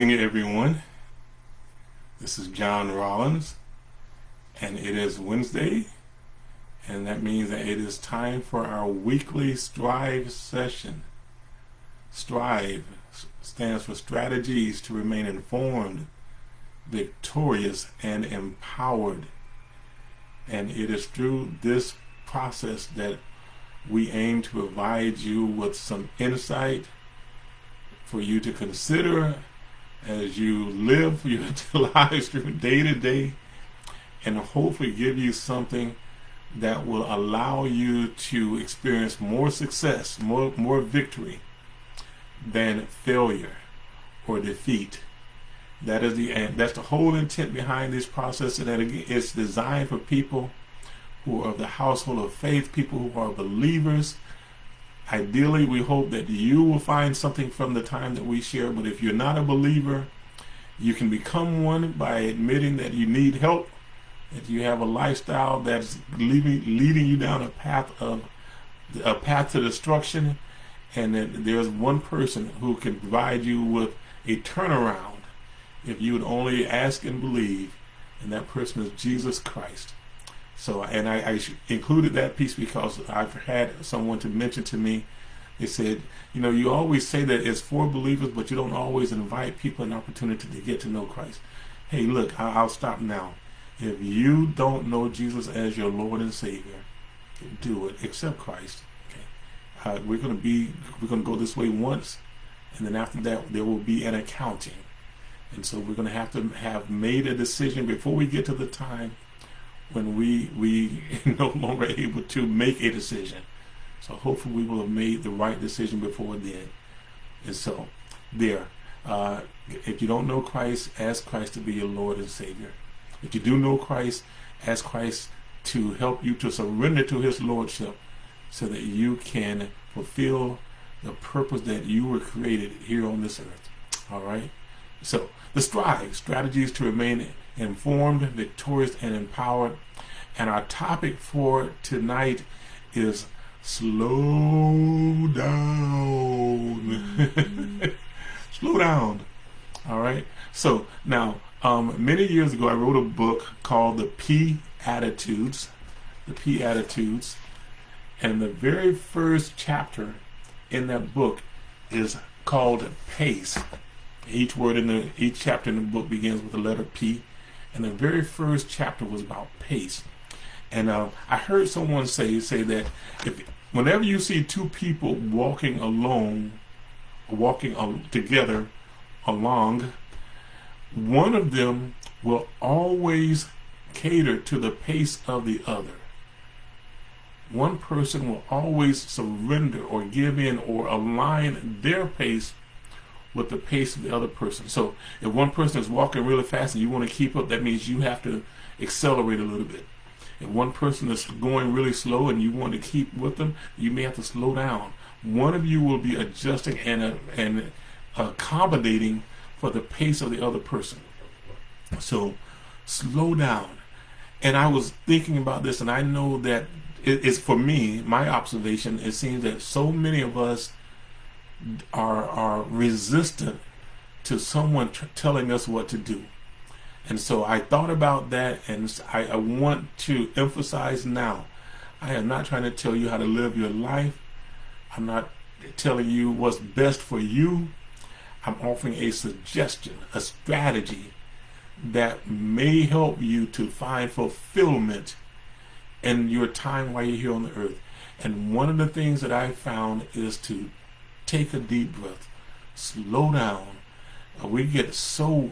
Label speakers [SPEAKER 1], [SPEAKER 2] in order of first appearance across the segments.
[SPEAKER 1] Good everyone. This is John Rollins, and it is Wednesday, and that means that it is time for our weekly Strive session. Strive stands for strategies to remain informed, victorious, and empowered. And it is through this process that we aim to provide you with some insight for you to consider as you live your lives through day to day, and hopefully give you something that will allow you to experience more success, more victory than failure or defeat. That is that's the whole intent behind this process, and that it's designed for people who are of the household of faith, people who are believers. Ideally, we hope that you will find something from the time that we share, but if you're not a believer, you can become one by admitting that you need help, that you have a lifestyle that's leading you down a path to destruction, and that there's one person who can provide you with a turnaround if you would only ask and believe, and that person is Jesus Christ. So, and I included that piece because I've had someone to mention to me, they said, you always say that it's for believers, but you don't always invite people an opportunity to get to know Christ. Hey, look, I'll stop now. If you don't know Jesus as your Lord and Savior, do it. Accept Christ. Okay. We're going to go this way once, and then after that, there will be an accounting. And so we're going to have made a decision before we get to the time when we no longer able to make a decision. So hopefully we will have made the right decision before then. And so if you don't know Christ, ask Christ to be your Lord and Savior. If you do know Christ, ask Christ to help you to surrender to his lordship so that you can fulfill the purpose that you were created here on this earth. All right? So the strategies to remain informed, victorious, and empowered. And our topic for tonight is slow down. Slow down. All right. So now, many years ago, I wrote a book called The P Attitudes. The P Attitudes. And the very first chapter in that book is called Pace. Each chapter in the book begins with the letter P. And the very first chapter was about pace. And I heard someone say that whenever you see two people walking together along, one of them will always cater to the pace of the other. One person will always surrender or give in or align their pace with the pace of the other person. So if one person is walking really fast and you want to keep up, that means you have to accelerate a little bit. If one person is going really slow and you want to keep with them, you may have to slow down. One of you will be adjusting and accommodating for the pace of the other person. So slow down. And I was thinking about this, and I know that it's, for me, my observation, it seems that so many of us are resistant to someone telling us what to do. And so I thought about that, and I want to emphasize now, I am not trying to tell you how to live your life. I'm not telling you what's best for you. I'm offering a suggestion, a strategy that may help you to find fulfillment in your time while you're here on the earth. And one of the things that I found is to take a deep breath, slow down. We get so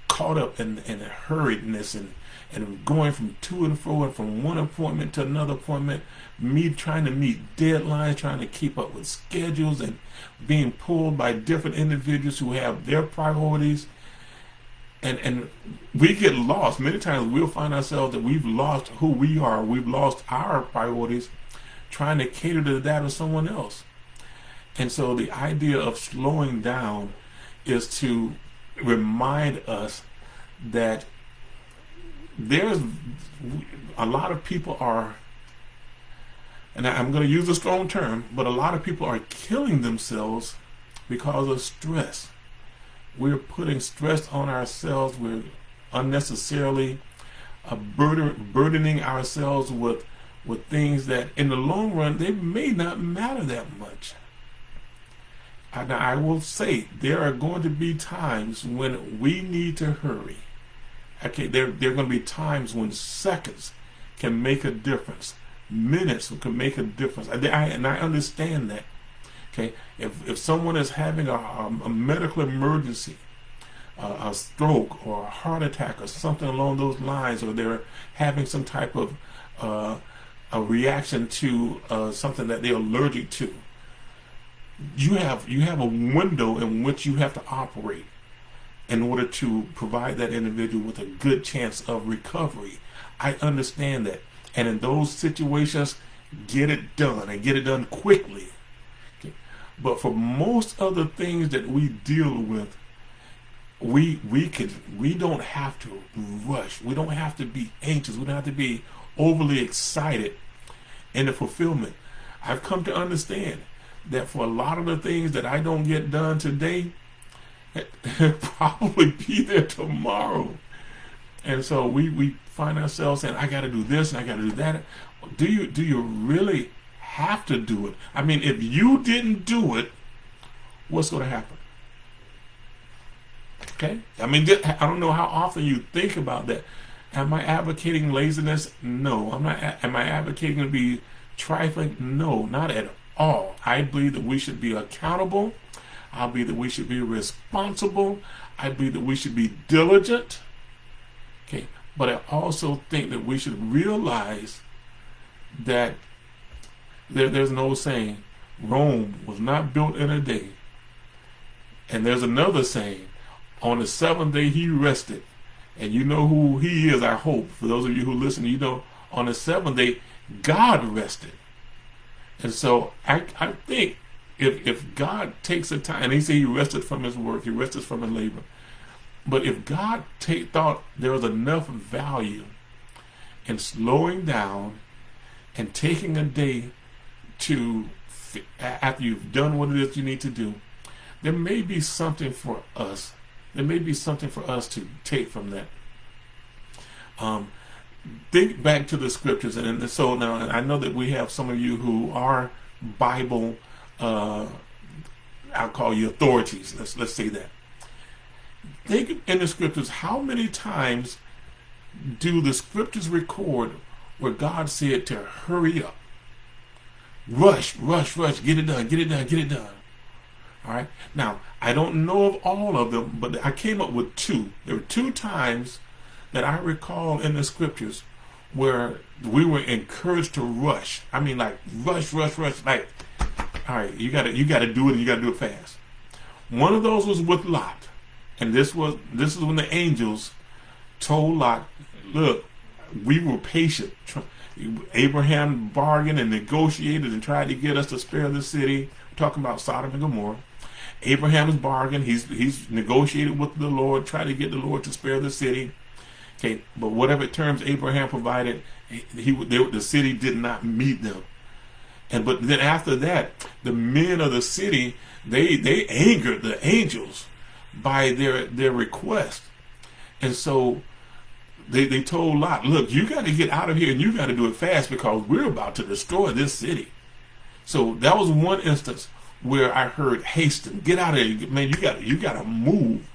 [SPEAKER 1] caught up in hurriedness and going from to and fro and from one appointment to another appointment, trying to meet deadlines, trying to keep up with schedules, and being pulled by different individuals who have their priorities. And we get lost. Many times we'll find ourselves that we've lost who we are. We've lost our priorities trying to cater to that of someone else. And so the idea of slowing down is to remind us that there's a lot of people are, and I'm going to use a strong term, but a lot of people are killing themselves because of stress. we're putting stress on ourselves. We're unnecessarily burdening ourselves with things that in the long run they may not matter that much. And I will say there are going to be times when we need to hurry. Okay, there are going to be times when seconds can make a difference. Minutes can make a difference. And I understand that. Okay, if someone is having a medical emergency, a stroke or a heart attack or something along those lines, or they're having some type of a reaction to something that they're allergic to, you have a window in which you have to operate in order to provide that individual with a good chance of recovery. I understand that. And in those situations, get it done and get it done quickly. Okay. But for most other things that we deal with, we don't have to rush. We don't have to be anxious. We don't have to be overly excited in the fulfillment. I've come to understand that for a lot of the things that I don't get done today, it'll probably be there tomorrow. And so we find ourselves saying, I got to do this and I got to do that. Do you really have to do it? I mean, if you didn't do it, what's going to happen? Okay? I mean, I don't know how often you think about that. Am I advocating laziness? No. I'm not. Am I advocating to be trifling? No, not at all. I believe that we should be accountable. I believe that we should be responsible. I believe that we should be diligent. Okay, but I also think that we should realize that there's an old saying, Rome was not built in a day. And there's another saying, on the seventh day he rested. And you know who he is, I hope. For those of you who listen, you know, on the seventh day, God rested. And so I think if God takes the time, and he said he rested from his work, he rested from his labor. But if God thought there was enough value in slowing down and taking a day to, after you've done what it is you need to do, there may be something for us. There may be something for us to take from that. Think back to the scriptures, and so now I know that we have some of you who are Bible, I'll call you authorities. Let's say that. Think in the scriptures, how many times do the scriptures record where God said to hurry up, rush, get it done, get it done, get it done. All right. Now, I don't know of all of them, but I came up with two. There were two times that I recall in the scriptures where we were encouraged to rush. I mean, like rush. Like, all right, you got to do it, and you got to do it fast. One of those was with Lot, and this is when the angels told Lot, "Look, we were patient. Abraham bargained and negotiated and tried to get us to spare the city." We're talking about Sodom and Gomorrah. Abraham's bargained. He's negotiated with the Lord, tried to get the Lord to spare the city. Okay, but whatever terms Abraham provided, the city did not meet them. But then after that, the men of the city, they angered the angels by their request, and so they told Lot, "Look, you got to get out of here, and you got to do it fast because we're about to destroy this city." So that was one instance where I heard, "Hasten, get out of here, man! You got to move."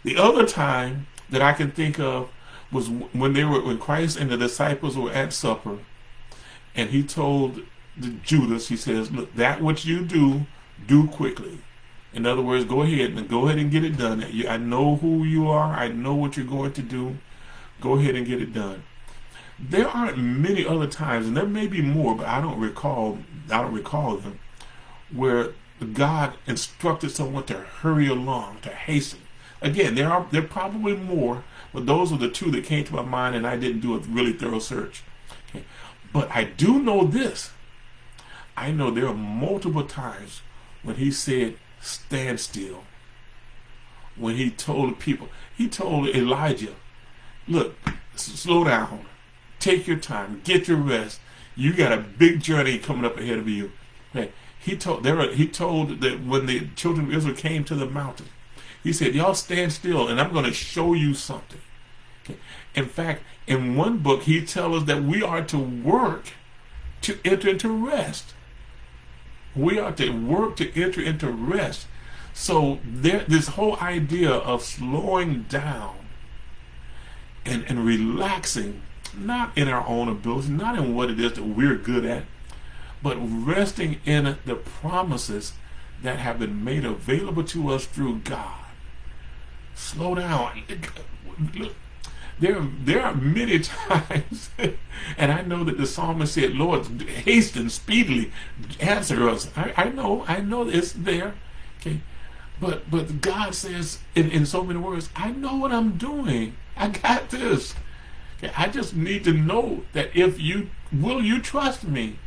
[SPEAKER 1] The other time that I can think of was when Christ and the disciples were at supper, and he told Judas, he says, "Look, that which you do quickly." In other words, go ahead and get it done. I know who you are. I know what you're going to do. Go ahead and get it done. There aren't many other times, and there may be more, but I don't recall them, where God instructed someone to hurry along, to hasten. Again, there are probably more, but those are the two that came to my mind, and I didn't do a really thorough search. Okay. But I do know this. I know there are multiple times when he said, "Stand still." When he told Elijah, "Look, slow down, take your time, get your rest. You got a big journey coming up ahead of you." Okay. He told that when the children of Israel came to the mountain, He said, y'all stand still and I'm going to show you something. Okay. In fact, in one book, he tells us that we are to work to enter into rest. We are to work to enter into rest. So this whole idea of slowing down and relaxing, not in our own ability, not in what it is that we're good at, but resting in the promises that have been made available to us through God. Slow down. Look, there are many times, and I know that the psalmist said, Lord, hasten speedily, answer us. I know it's there. Okay. But God says in so many words, I know what I'm doing. I got this. Okay. I just need to know that will you trust me?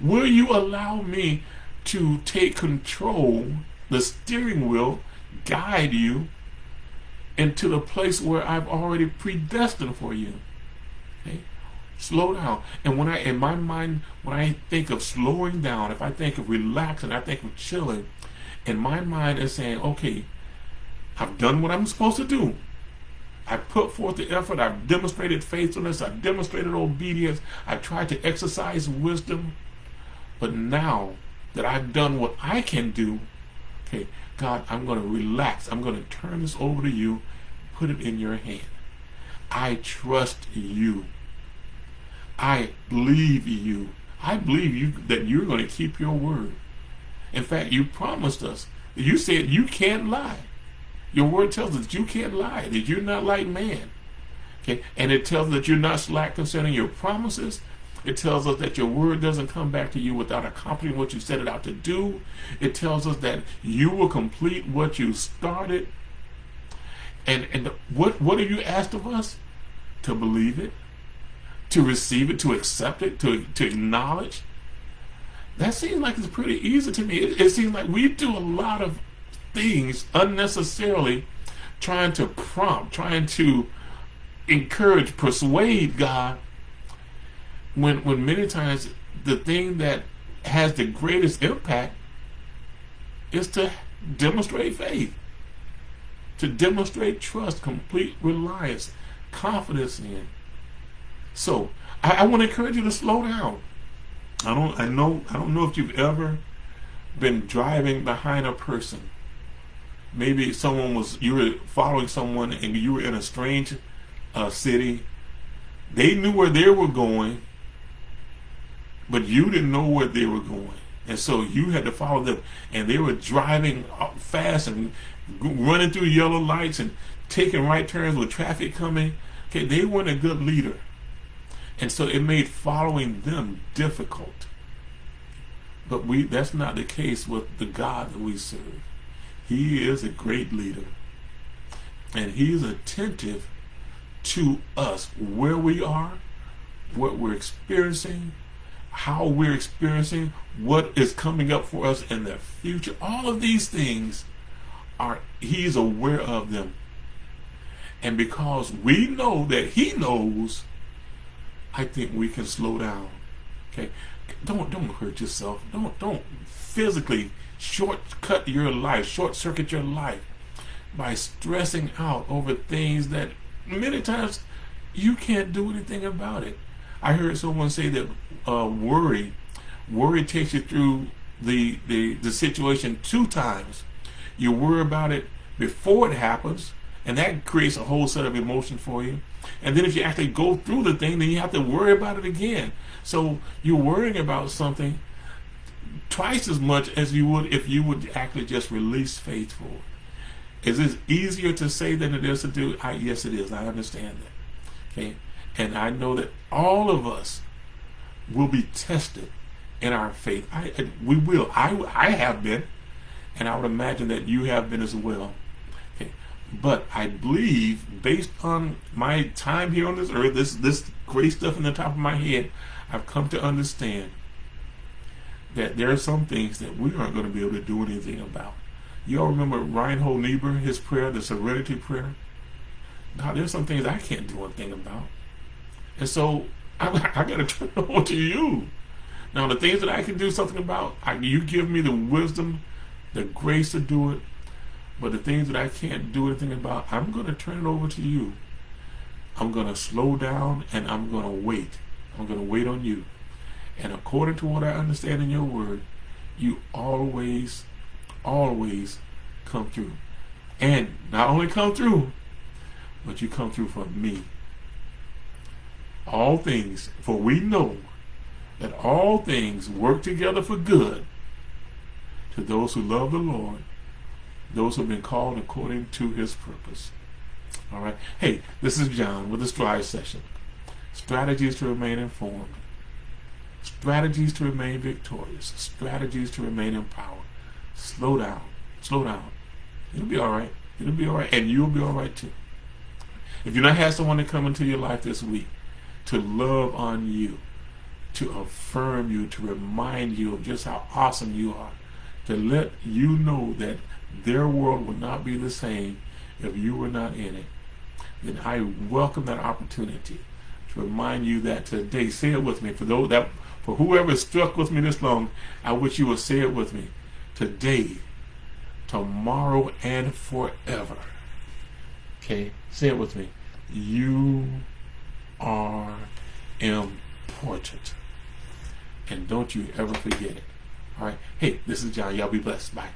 [SPEAKER 1] Will you allow me to take control, the steering wheel, guide you into the place where I've already predestined for you? Okay? Slow down. And in my mind, when I think of slowing down, if I think of relaxing, I think of chilling, in my mind is saying, okay, I've done what I'm supposed to do. I've put forth the effort. I've demonstrated faithfulness. I've demonstrated obedience. I've tried to exercise wisdom. But now that I've done what I can do, okay, God, I'm going to relax. I'm going to turn this over to you, put it in your hand. I trust you. I believe you. I believe you that you're going to keep your word. In fact, you promised us. You said you can't lie. Your word tells us that you can't lie, that you're not like man. Okay? And it tells us that you're not slack concerning your promises. It tells us that your word doesn't come back to you without accomplishing what you set it out to do. It tells us that you will complete what you started. And what have you asked of us? To believe it, to receive it, to accept it, to acknowledge. That seems like it's pretty easy to me. It seems like we do a lot of things unnecessarily, trying to prompt, trying to encourage, persuade God, when many times the thing that has the greatest impact is to demonstrate faith, to demonstrate trust, complete reliance, confidence in. So I want to encourage you to slow down. I don't know if you've ever been driving behind a person. Maybe you were following someone and you were in a strange city. They knew where they were going, but you didn't know where they were going. And so you had to follow them. And they were driving fast and running through yellow lights and taking right turns with traffic coming. Okay, they weren't a good leader. And so it made following them difficult. But that's not the case with the God that we serve. He is a great leader. And he is attentive to us, where we are, what we're experiencing, how we're experiencing, what is coming up for us in the future. All of these things he's aware of them. And because we know that he knows, I think we can slow down. Okay? Don't hurt yourself. Don't physically short-circuit your life by stressing out over things that many times you can't do anything about it. I heard someone say that worry takes you through the situation 2 times. You worry about it before it happens, and that creates a whole set of emotion for you. And then if you actually go through the thing, then you have to worry about it again. So you're worrying about something twice as much as you would if you would actually just release faith for it. Is this easier to say than it is to do? Yes, it is. I understand that. Okay, and I know that all of us will be tested in our faith. We will. I have been, and I would imagine that you have been as well. Okay, but I believe, based on my time here on this earth, this great stuff in the top of my head, I've come to understand that there are some things that we aren't going to be able to do anything about. You all remember Reinhold Niebuhr, his prayer, the Serenity Prayer? God, there's some things I can't do anything about. And so I got to turn it over to you. Now, the things that I can do something about, you give me the wisdom, the grace to do it. But the things that I can't do anything about, I'm going to turn it over to you. I'm going to slow down and I'm going to wait. I'm going to wait on you. And according to what I understand in your word, you always, always come through. And not only come through, but you come through for me. All things, for we know that all things work together for good to those who love the Lord, those who have been called according to his purpose. All right. Hey, this is John with the Strive Session. Strategies to remain informed. Strategies to remain victorious. Strategies to remain empowered. Slow down. Slow down. It'll be all right. It'll be all right. And you'll be all right too. If you've not had someone to come into your life this week to love on you, to affirm you, to remind you of just how awesome you are, to let you know that their world would not be the same if you were not in it, then I welcome that opportunity to remind you that today. Say it with me. For whoever is struck with me this long, I wish you would say it with me. Today, tomorrow, and forever. Okay? Say it with me. You are important. And don't you ever forget it. All right? Hey, this is John. Y'all be blessed. Bye.